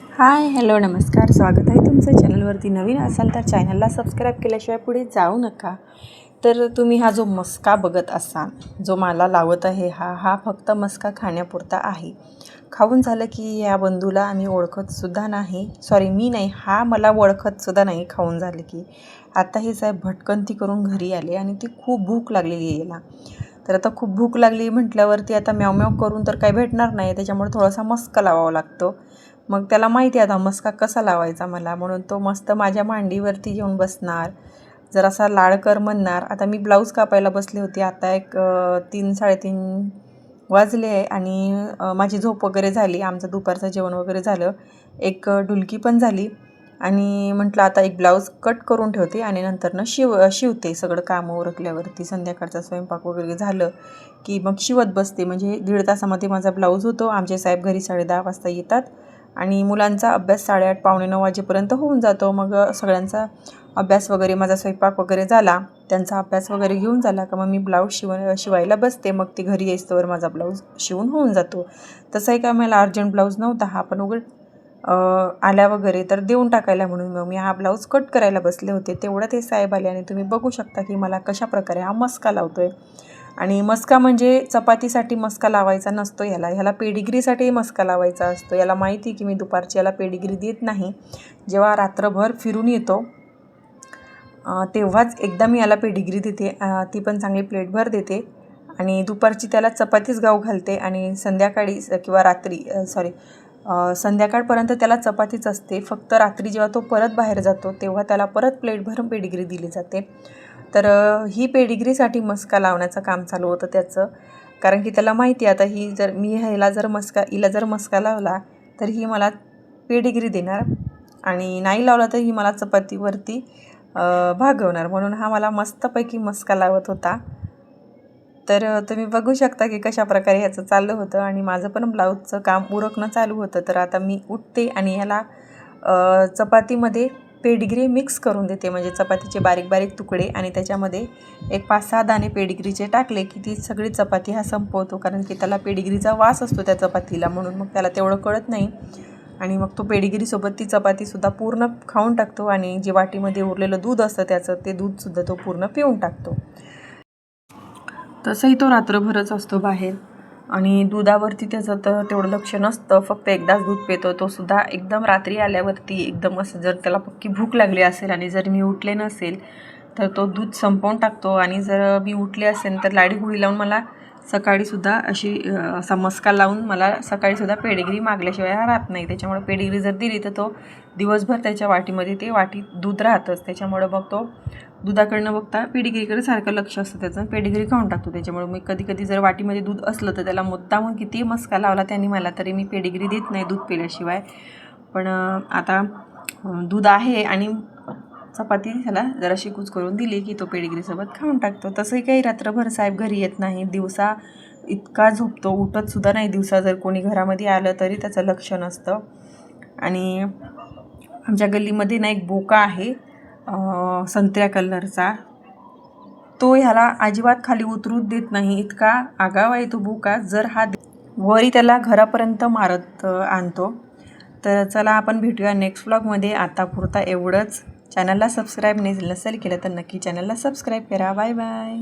Hi hello नमस्कार, स्वागत आहे तुमचं चॅनलवरती. नवीन असाल तर चॅनलला सबस्क्राईब केल्याशिवाय पुढे जाऊ नका. तर तुम्ही हा जो मस्का बघत असाल, जो मला लावत आहे हा फक्त मस्का खाण्यापुरता आहे. खाऊन झालं की या बंधूला आम्ही ओळखतसुद्धा नाही, मी नाही, हा मला ओळखतसुद्धा नाही. खाऊन झालं की आता हे साहेब भटकंती करून घरी आले आणि ती खूप भूक लागलेली आहे याला. तर आता खूप भूक लागली म्हटल्यावरती आता म्याव म्याव करून तर काही भेटणार नाही, त्याच्यामुळे थोडासा मस्का लावावा लागतो. मग त्याला माहिती आहे आता मस्का कसा लावायचा मला, म्हणून तो मस्त माझ्या मांडीवरती येऊन बसणार, जरासा लाड कर म्हणणार. आता मी ब्लाऊज कापायला बसले होते, आता एक 3-3:30 वाजले आहे आणि माझी झोप वगैरे झाली, आमचं दुपारचं जेवण वगैरे झालं, एक ढुलकी पण झाली आणि म्हटलं आता एक ब्लाऊज कट करून ठेवते आणि नंतरनं शिवते. सगळं कामं उरकल्यावरती संध्याकाळचा स्वयंपाक वगैरे झालं की मग शिवत बसते. म्हणजे 1.5 तासामध्ये माझा ब्लाऊज होतो. आमचे साहेब घरी 10:30 वाजता येतात आणि मुलांचा अभ्यास 8:30 पावणे 9 वाजेपर्यंत होऊन जातो. मग सगळ्यांचा अभ्यास वगैरे, माझा स्वयंपाक वगैरे झाला, त्यांचा अभ्यास वगैरे घेऊन झाला का मग मी ब्लाऊज शिवायला बसते. मग ते घरी येईस्तोवर माझा ब्लाऊज शिवून होऊन जातो. तसंही काय मला अर्जंट ब्लाऊज नव्हता हा, पण आल्या वगैरे तर देऊन टाकायला म्हणून मग मी हा ब्लाऊज कट करायला बसले होते. तेवढ्यात ते साहेब आले आणि तुम्ही बघू शकता की मला कशाप्रकारे हा मस्का लावतो आहे. आणि मस्का म्हणजे चपातीसाठी मस्का लावायचा नसतो, ह्याला पेडिग्रीसाठी मस्का लावायचा असतो. याला माहिती की मी दुपारची याला पेडिग्री देत नाही. जेव्हा रात्रभर फिरून येतो तेव्हाच एकदा मी याला पेडिग्री देते, ती पण चांगली प्लेटभर देते. आणि दुपारची त्याला चपातीच गाऊ घालते आणि संध्याकाळी किंवा रात्री संध्याकाळपर्यंत त्याला चपातीच असते. फक्त रात्री जेव्हा तो परत बाहेर जातो तेव्हा त्याला परत प्लेटभर पेडिग्री दिली जाते. तर ही पेडिग्रीसाठी मस्का लावण्याचं काम चालू होतं त्याचं. कारण की त्याला माहिती आहे आता हिला जर मस्का लावला तर ही मला पेडिग्री देणार आणि नाही लावला तर ही मला चपातीवरती भागवणार, म्हणून हा मला मस्तपैकी मस्का लावत होता. तर तुम्ही बघू शकता की कशाप्रकारे ह्याचं चाललं होतं आणि माझं पण ब्लाऊजचं काम उरकणं चालू होतं. तर आता मी उठते आणि ह्याला चपातीमध्ये पेडिग्री मिक्स करून देते. म्हणजे चपातीचे बारीक बारीक तुकडे आणि त्याच्यामध्ये एक 5-6 दाणे पेडिग्रीचे टाकले की ती सगळी चपाती हा संपवतो. कारण की त्याला पेडिग्रीचा वास असतो त्या चपातीला, म्हणून मग त्याला तेवढं कळत नाही आणि मग तो पेडिग्रीसोबत ती चपातीसुद्धा पूर्ण खाऊन टाकतो आणि जे वाटीमध्ये उरलेलं दूध असतं त्याचं ते दूधसुद्धा तो पूर्ण पिऊन टाकतो. तसंही तो रात्रभरच असतो बाहेर आणि दुधावरती त्याचं तर तेवढं लक्ष नसतं, फक्त एकदाच दूध पितो. तो सुद्धा एकदम रात्री आल्यावरती एकदम असं, जर त्याला पक्की भूक लागली असेल आणि जर मी उठले नसेल तर तो दूध संपवून टाकतो. आणि जर मी उठले असेल तर लाडीगुडी लावून मला सकाळीसुद्धा असा मस्का लावून मला सकाळीसुद्धा पेडिग्री मागल्याशिवाय राहत नाही. त्याच्यामुळे पेडिग्री जर दिली तर तो दिवसभर त्याच्या वाटीमध्ये ते वाटीत दूध राहतंच. त्याच्यामुळं मग तो दुधाकडनं बघता पेडिग्रीकडे सारखं लक्ष असतं त्याचं, पेडिग्री खाऊन टाकतो. त्याच्यामुळे मी कधी जर वाटीमध्ये दूध असलं तर त्याला मुद्दामून किती मस्का लावला त्यांनी मला तरी मी पेडिग्री देत नाही दूध पिल्याशिवाय. पण आता दूध आहे आणि चपाती त्याला जराशी कूच करून दिली की तो पेडिग्रीसोबत खाऊन टाकतो. तसंही काही रात्रभर साहेब घरी येत नाही, दिवसा इतका झोपतो, उठतसुद्धा नाही दिवसा. जर कोणी घरामध्ये आलं तरी त्याचं लक्ष नसतं. आणि आमच्या गल्लीमध्ये ना एक बोका आहे संत्र्या कलरचा, तो ह्याला अजिबात खाली उतरूच देत नाही, इतका आगाव आहे तो बोका. जर हा वरी त्याला घरापर्यंत मारत आणतो. तर चला आपण भेटूया नेक्स्ट व्लॉगमध्ये. आतापुरता एवढंच. चॅनलला सबस्क्राईब नसेल केलं तर नक्की चॅनलला सबस्क्राईब करा. Bye bye.